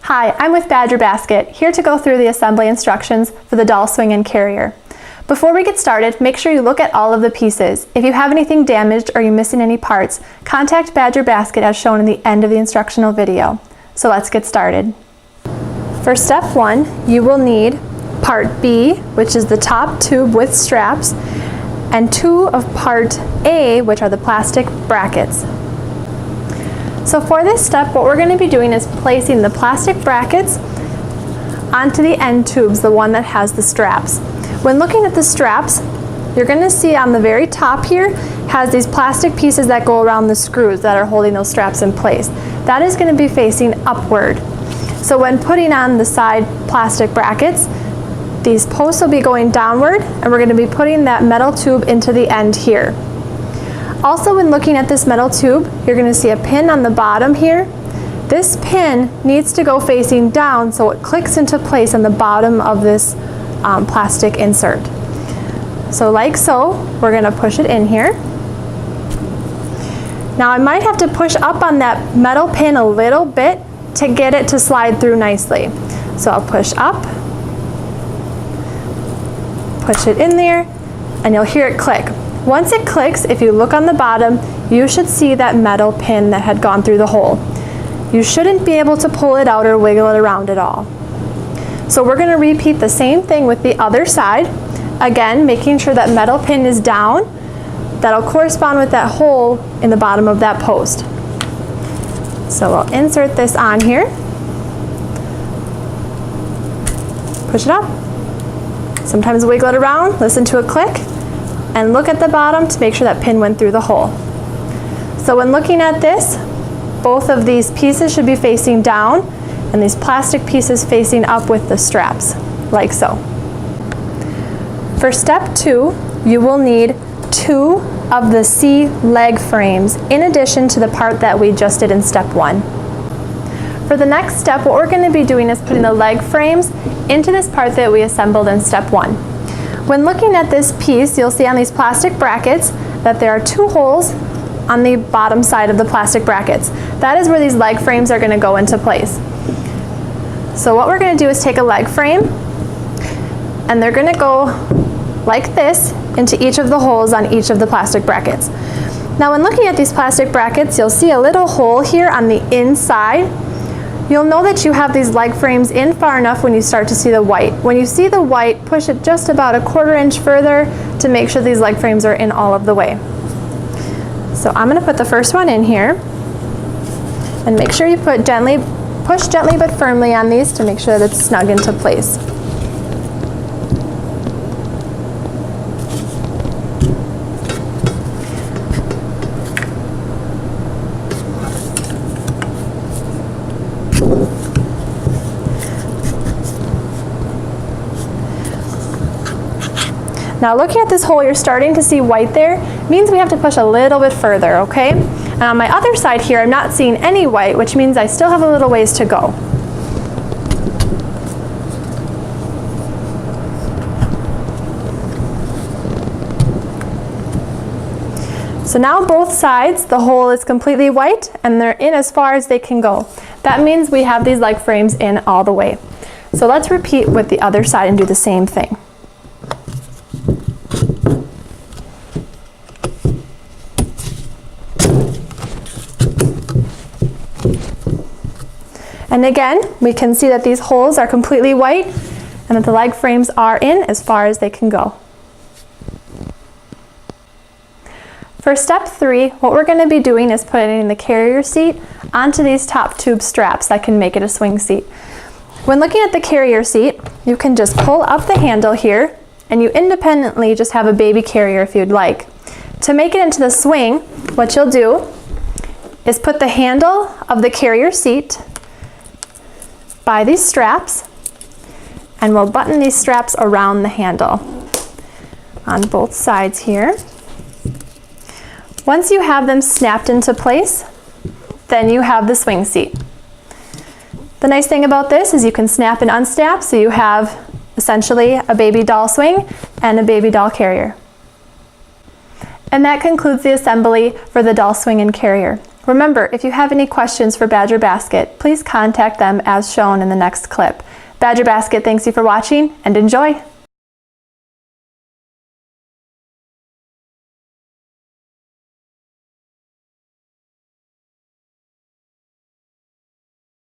Hi, I'm with Badger Basket, here to go through the assembly instructions for the doll swing and carrier. Before we get started, make sure you look at all of the pieces. If you have anything damaged or you're missing any parts, contact Badger Basket as shown in the end of the instructional video. So let's get started. For step 1, you will need part B, which is the top tube with straps, and 2 of part A, which are the plastic brackets. So for this step, what we're going to be doing is placing the plastic brackets onto the end tubes, the one that has the straps. When looking at the straps, you're going to see on the very top here has these plastic pieces that go around the screws that are holding those straps in place. That is going to be facing upward. So when putting on the side plastic brackets, these posts will be going downward, and we're going to be putting that metal tube into the end here. Also, when looking at this metal tube, you're going to see a pin on the bottom here. This pin needs to go facing down so it clicks into place on the bottom of this plastic insert. So like so, we're going to push it in here. Now I might have to push up on that metal pin a little bit to get it to slide through nicely. So I'll push up, push it in there, and you'll hear it click. Once it clicks, if you look on the bottom, you should see that metal pin that had gone through the hole. You shouldn't be able to pull it out or wiggle it around at all. So we're going to repeat the same thing with the other side. Again, making sure that metal pin is down. That'll correspond with that hole in the bottom of that post. So we'll insert this on here. Push it up. Sometimes wiggle it around, listen to a click, and look at the bottom to make sure that pin went through the hole. So when looking at this, both of these pieces should be facing down and these plastic pieces facing up with the straps, like so. For step 2, you will need 2 of the C leg frames in addition to the part that we just did in step 1. For the next step, what we're going to be doing is putting the leg frames into this part that we assembled in step 1. When looking at this piece, you'll see on these plastic brackets that there are 2 holes on the bottom side of the plastic brackets. That is where these leg frames are going to go into place. So what we're going to do is take a leg frame, and they're going to go like this into each of the holes on each of the plastic brackets. Now when looking at these plastic brackets, you'll see a little hole here on the inside. You'll know that you have these leg frames in far enough when you start to see the white. When you see the white, push it just about a 1/4 inch further to make sure these leg frames are in all of the way. So I'm going to put the first one in here, and make sure you push gently but firmly on these to make sure that it's snug into place. Now looking at this hole, you're starting to see white there. It means we have to push a little bit further, okay? And on my other side here, I'm not seeing any white, which means I still have a little ways to go. So now both sides, the hole is completely white and they're in as far as they can go. That means we have these leg frames in all the way. So let's repeat with the other side and do the same thing. And again, we can see that these holes are completely white and that the leg frames are in as far as they can go. For step 3, what we're going to be doing is putting the carrier seat onto these top tube straps that can make it a swing seat. When looking at the carrier seat, you can just pull up the handle here, and you independently just have a baby carrier if you'd like. To make it into the swing, what you'll do is put the handle of the carrier seat by these straps, and we'll button these straps around the handle on both sides here. Once you have them snapped into place, then you have the swing seat. The nice thing about this is you can snap and unsnap, so you have essentially a baby doll swing and a baby doll carrier. And that concludes the assembly for the doll swing and carrier. Remember, if you have any questions for Badger Basket, please contact them as shown in the next clip. Badger Basket thanks you for watching, and enjoy!